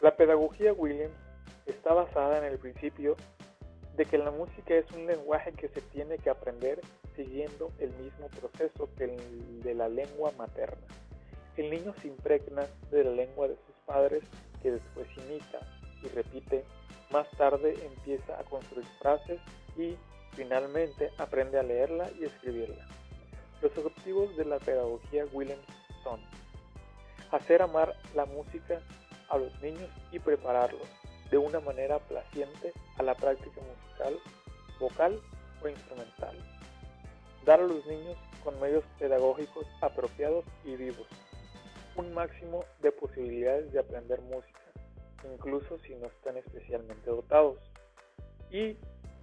La pedagogía Williams está basada en el principio de que la música es un lenguaje que se tiene que aprender siguiendo el mismo proceso que el de la lengua materna. El niño se impregna de la lengua de sus padres, que después imita y repite, más tarde empieza a construir frases y, finalmente, aprende a leerla y escribirla. Los objetivos de la pedagogía Williams son hacer amar la música a los niños y prepararlos de una manera placiente a la práctica musical, vocal o instrumental. Dar a los niños, con medios pedagógicos apropiados y vivos, un máximo de posibilidades de aprender música, incluso si no están especialmente dotados, y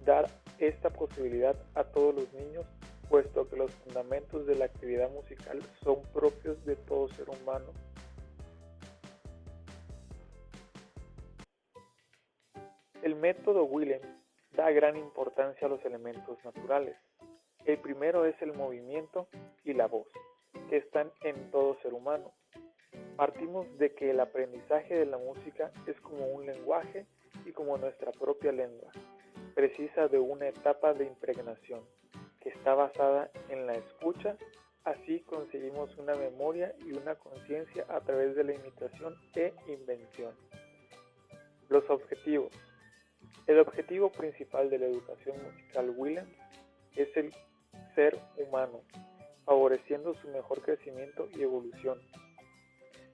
dar esta posibilidad a todos los niños, puesto que los fundamentos de la actividad musical son propios de todo ser humano. El método Williams da gran importancia a los elementos naturales. El primero es el movimiento y la voz, que están en todo ser humano. Partimos de que el aprendizaje de la música es como un lenguaje y como nuestra propia lengua. Precisa de una etapa de impregnación, que está basada en la escucha. Así conseguimos una memoria y una conciencia a través de la imitación e invención. Los objetivos. El objetivo principal de la educación musical Williams es el ser humano, favoreciendo su mejor crecimiento y evolución.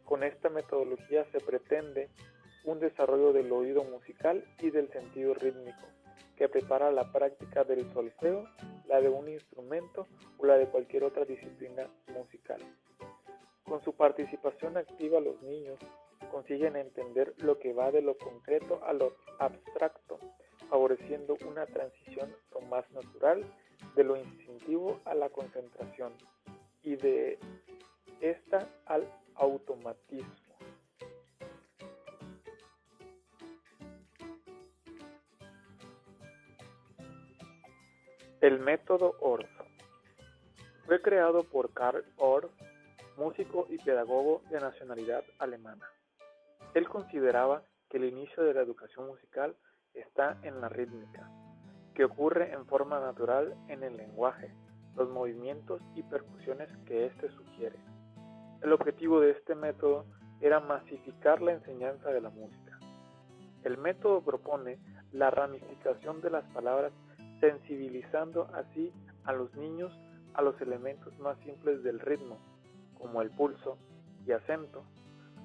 Con esta metodología se pretende un desarrollo del oído musical y del sentido rítmico, que prepara la práctica del solfeo, la de un instrumento o la de cualquier otra disciplina musical. Con su participación activa, los niños consiguen entender lo que va de lo concreto a lo abstracto, favoreciendo una transición lo más natural de lo instintivo a la concentración y de esta al automatismo. El método Orff fue creado por Karl Orff, músico y pedagogo de nacionalidad alemana. Él consideraba que el inicio de la educación musical está en la rítmica, que ocurre en forma natural en el lenguaje, los movimientos y percusiones que éste sugiere. El objetivo de este método era masificar la enseñanza de la música. El método propone la ramificación de las palabras, sensibilizando así a los niños a los elementos más simples del ritmo, como el pulso y acento,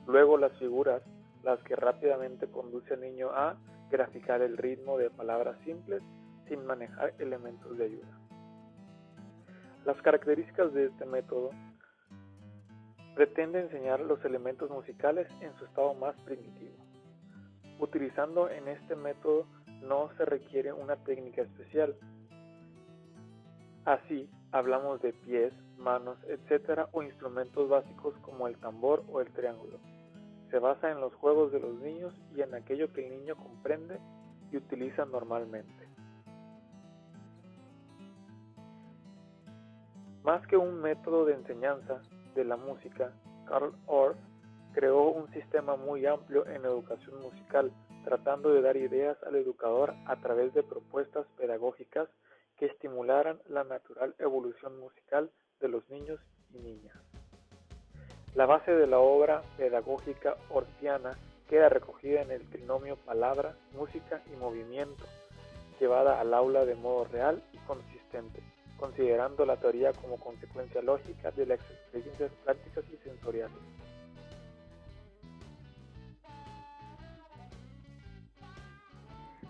luego las figuras, las que rápidamente conduce al niño a graficar el ritmo de palabras simples sin manejar elementos de ayuda. Las características de este método pretende enseñar los elementos musicales en su estado más primitivo. Utilizando en este método no se requiere una técnica especial. Así, hablamos de pies, manos, etc. o instrumentos básicos como el tambor o el triángulo. Se basa en los juegos de los niños y en aquello que el niño comprende y utiliza normalmente. Más que un método de enseñanza de la música, Karl Orff creó un sistema muy amplio en educación musical, tratando de dar ideas al educador a través de propuestas pedagógicas que estimularan la natural evolución musical de los niños y niñas. La base de la obra pedagógica orfiana queda recogida en el trinomio palabra, música y movimiento, llevada al aula de modo real y consistente, considerando la teoría como consecuencia lógica de las experiencias prácticas y sensoriales.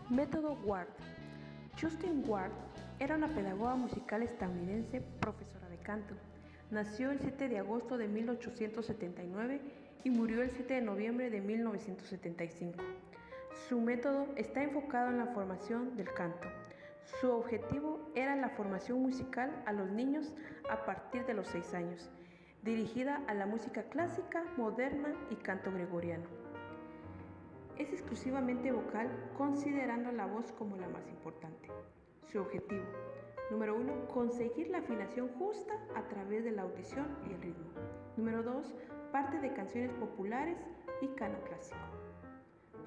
Método Ward. Justin Ward era una pedagoga musical estadounidense, profesora de canto. Nació el 7 de agosto de 1879 y murió el 7 de noviembre de 1975. Su método está enfocado en la formación del canto. Su objetivo era la formación musical a los niños a partir de los 6 años, dirigida a la música clásica, moderna y canto gregoriano. Es exclusivamente vocal, considerando la voz como la más importante. Su objetivo: número 1, conseguir la afinación justa a través de la audición y el ritmo. Número 2, parte de canciones populares y canon clásico.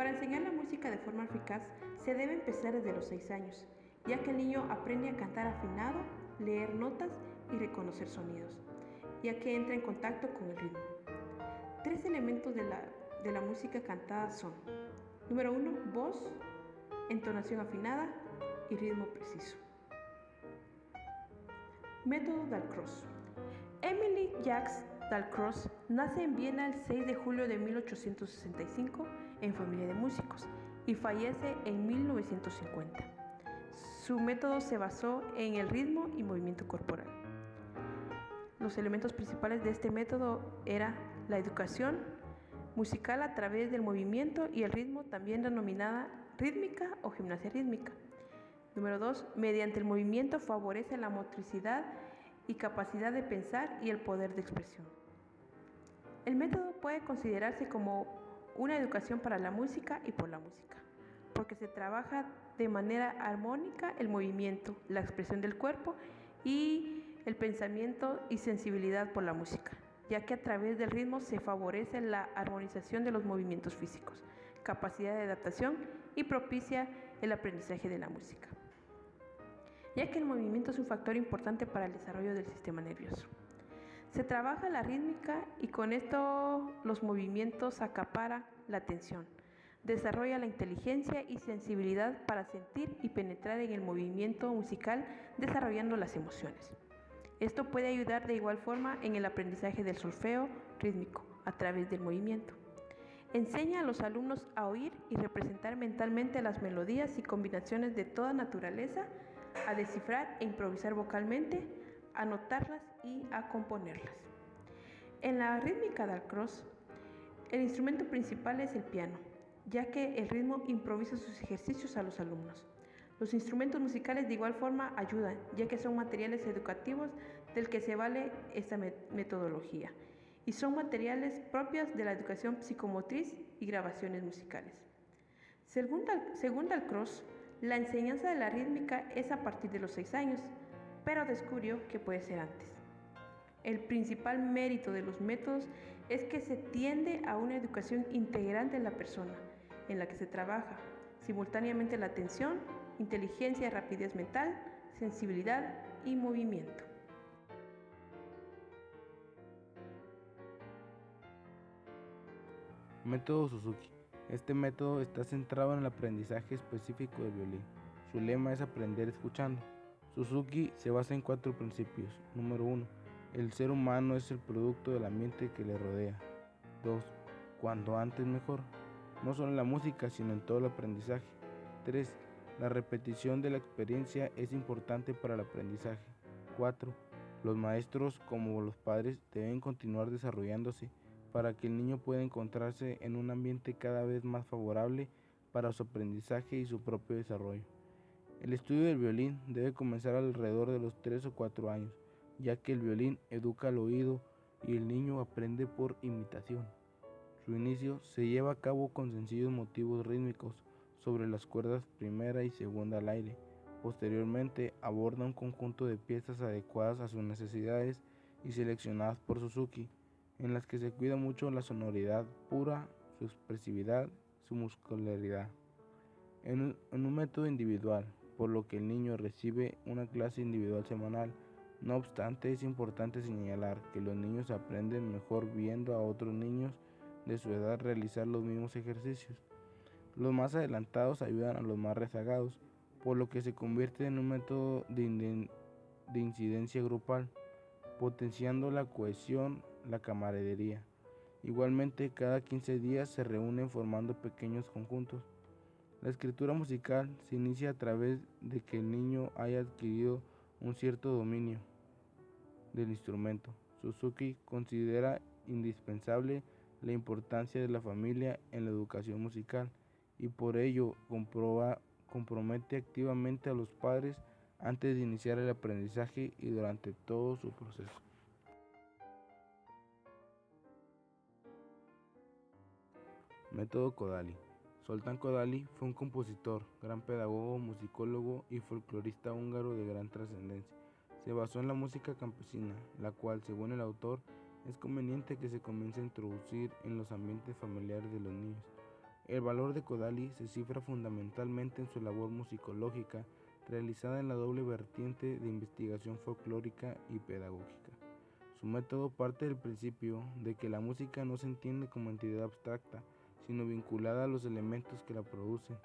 Para enseñar la música de forma eficaz, se debe empezar desde los 6 años, ya que el niño aprende a cantar afinado, leer notas y reconocer sonidos, ya que entra en contacto con el ritmo. 3 elementos de la música cantada son: número 1, voz, entonación afinada y ritmo preciso. Método Dalcroze. Emily Jacques Dalcroze nace en Viena el 6 de julio de 1865 en familia de músicos y fallece en 1950. Su método se basó en el ritmo y movimiento corporal. Los elementos principales de este método eran la educación musical a través del movimiento y el ritmo, también denominada rítmica o gimnasia rítmica. Número 2. Mediante el movimiento favorece la motricidad y capacidad de pensar y el poder de expresión. El método puede considerarse como una educación para la música y por la música, porque se trabaja de manera armónica el movimiento, la expresión del cuerpo y el pensamiento y sensibilidad por la música, ya que a través del ritmo se favorece la armonización de los movimientos físicos, capacidad de adaptación y propicia el aprendizaje de la música, ya que el movimiento es un factor importante para el desarrollo del sistema nervioso. Se trabaja la rítmica y con esto los movimientos acaparan la atención, desarrolla la inteligencia y sensibilidad para sentir y penetrar en el movimiento musical, desarrollando las emociones. Esto puede ayudar de igual forma en el aprendizaje del solfeo rítmico a través del movimiento. Enseña a los alumnos a oír y representar mentalmente las melodías y combinaciones de toda naturaleza, a descifrar e improvisar vocalmente, a notarlas y a componerlas. En la rítmica Dalcroze, el instrumento principal es el piano, ya que el ritmo improvisa sus ejercicios a los alumnos. Los instrumentos musicales de igual forma ayudan, ya que son materiales educativos del que se vale esta metodología, y son materiales propios de la educación psicomotriz y grabaciones musicales. Según Dalcroze, la enseñanza de la rítmica es a partir de los 6 años, pero descubrió que puede ser antes. El principal mérito de los métodos es que se tiende a una educación integral de la persona, en la que se trabaja simultáneamente la atención, inteligencia, rapidez mental, sensibilidad y movimiento. Método Suzuki. Este método está centrado en el aprendizaje específico del violín. Su lema es aprender escuchando. Suzuki se basa en 4 principios. Número 1. El ser humano es el producto del ambiente que le rodea. 2. Cuanto antes mejor. No solo en la música, sino en todo el aprendizaje. 3. La repetición de la experiencia es importante para el aprendizaje. 4. Los maestros, como los padres, deben continuar desarrollándose para que el niño pueda encontrarse en un ambiente cada vez más favorable para su aprendizaje y su propio desarrollo. El estudio del violín debe comenzar alrededor de los 3 o 4 años, ya que el violín educa al oído y el niño aprende por imitación. Su inicio se lleva a cabo con sencillos motivos rítmicos sobre las cuerdas primera y segunda al aire. Posteriormente aborda un conjunto de piezas adecuadas a sus necesidades y seleccionadas por Suzuki, en las que se cuida mucho la sonoridad pura, su expresividad, su muscularidad. En un método individual, por lo que el niño recibe una clase individual semanal. No obstante, es importante señalar que los niños aprenden mejor viendo a otros niños de su edad realizar los mismos ejercicios. Los más adelantados ayudan a los más rezagados, por lo que se convierte en un método de incidencia grupal, potenciando la cohesión, la camaradería. Igualmente, cada 15 días se reúnen formando pequeños conjuntos. La escritura musical se inicia a través de que el niño haya adquirido un cierto dominio del instrumento. Suzuki considera indispensable la importancia de la familia en la educación musical y por ello compromete activamente a los padres antes de iniciar el aprendizaje y durante todo su proceso. Método Kodály. Zoltán Kodály fue un compositor, gran pedagogo, musicólogo y folclorista húngaro de gran trascendencia. Se basó en la música campesina, la cual, según el autor, es conveniente que se comience a introducir en los ambientes familiares de los niños. El valor de Kodály se cifra fundamentalmente en su labor musicológica, realizada en la doble vertiente de investigación folclórica y pedagógica. Su método parte del principio de que la música no se entiende como entidad abstracta, sino vinculada a los elementos que la producen.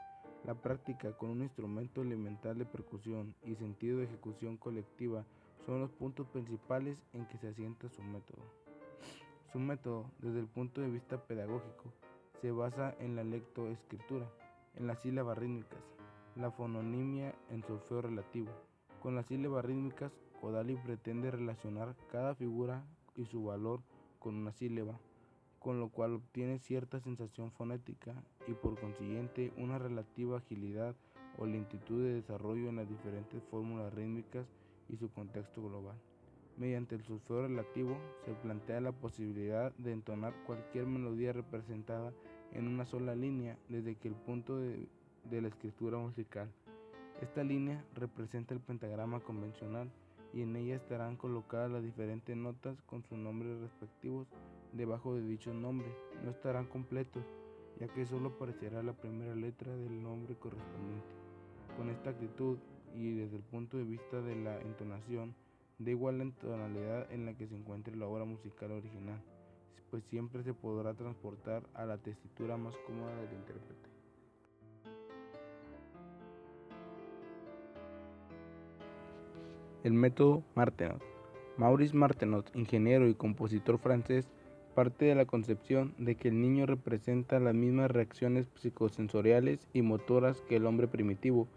La práctica con un instrumento elemental de percusión y sentido de ejecución colectiva son los puntos principales en que se asienta su método. Su método, desde el punto de vista pedagógico, se basa en la lectoescritura, en las sílabas rítmicas, la fononimia en solfeo relativo. Con las sílabas rítmicas, Kodály pretende relacionar cada figura y su valor con una sílaba, con lo cual obtiene cierta sensación fonética y por consiguiente una relativa agilidad o lentitud de desarrollo en las diferentes fórmulas rítmicas y su contexto global. Mediante el solfeo relativo se plantea la posibilidad de entonar cualquier melodía representada en una sola línea desde el punto de la escritura musical. Esta línea representa el pentagrama convencional y en ella estarán colocadas las diferentes notas con sus nombres respectivos. Debajo de dichos nombres no estarán completos, ya que solo aparecerá la primera letra del nombre correspondiente. Con esta actitud y desde el punto de vista de la entonación, da igual la tonalidad en la que se encuentre la obra musical original, pues siempre se podrá transportar a la tesitura más cómoda del intérprete. El método Martenot. Maurice Martenot, ingeniero y compositor francés, parte de la concepción de que el niño representa las mismas reacciones psicosensoriales y motoras que el hombre primitivo,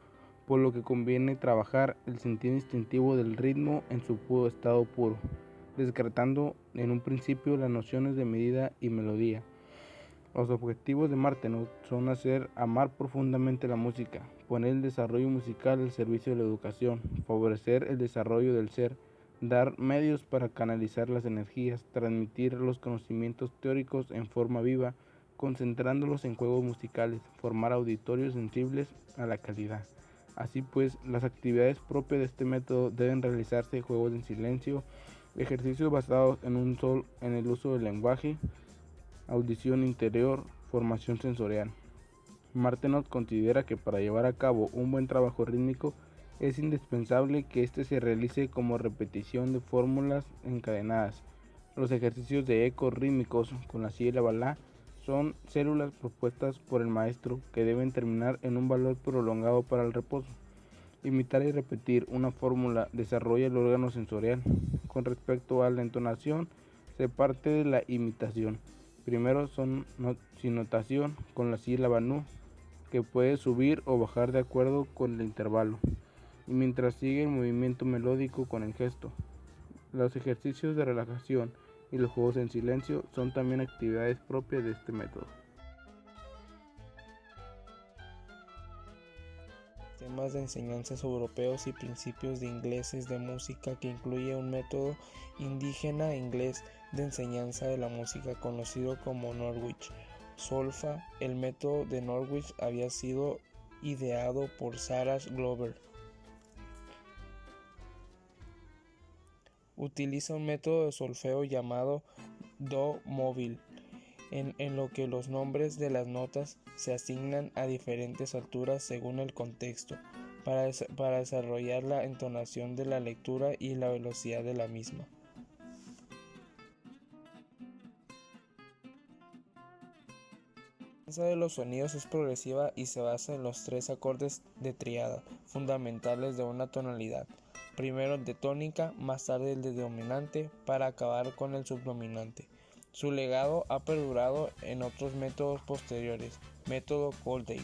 por lo que conviene trabajar el sentido instintivo del ritmo en su estado puro, descartando en un principio las nociones de medida y melodía. Los objetivos de Martenot son hacer amar profundamente la música, poner el desarrollo musical al servicio de la educación, favorecer el desarrollo del ser, dar medios para canalizar las energías, transmitir los conocimientos teóricos en forma viva, concentrándolos en juegos musicales, formar auditorios sensibles a la calidad. Así pues, las actividades propias de este método deben realizarse juegos en silencio, ejercicios basados en el uso del lenguaje, audición interior, formación sensorial. Martenot considera que para llevar a cabo un buen trabajo rítmico es indispensable que éste se realice como repetición de fórmulas encadenadas. Los ejercicios de ecos rítmicos con la sílaba la son células propuestas por el maestro que deben terminar en un valor prolongado para el reposo. Imitar y repetir una fórmula desarrolla el órgano sensorial. Con respecto a la entonación, se parte de la imitación. Primero son sin notación con la sílaba nu, que puede subir o bajar de acuerdo con el intervalo, y mientras sigue el movimiento melódico con el gesto. Los ejercicios de relajación y los juegos en silencio son también actividades propias de este método. Temas de enseñanzas europeos y principios de ingleses de música que incluye un método indígena inglés de enseñanza de la música conocido como Norwich Solfa. El método de Norwich había sido ideado por Sarah Glover. Utiliza un método de solfeo llamado do móvil, en lo que los nombres de las notas se asignan a diferentes alturas según el contexto, para desarrollar la entonación de la lectura y la velocidad de la misma. La danza de los sonidos es progresiva y se basa en los 3 acordes de tríada fundamentales de una tonalidad. Primero el de tónica, más tarde el de dominante, para acabar con el subdominante. Su legado ha perdurado en otros métodos posteriores, método Kodály,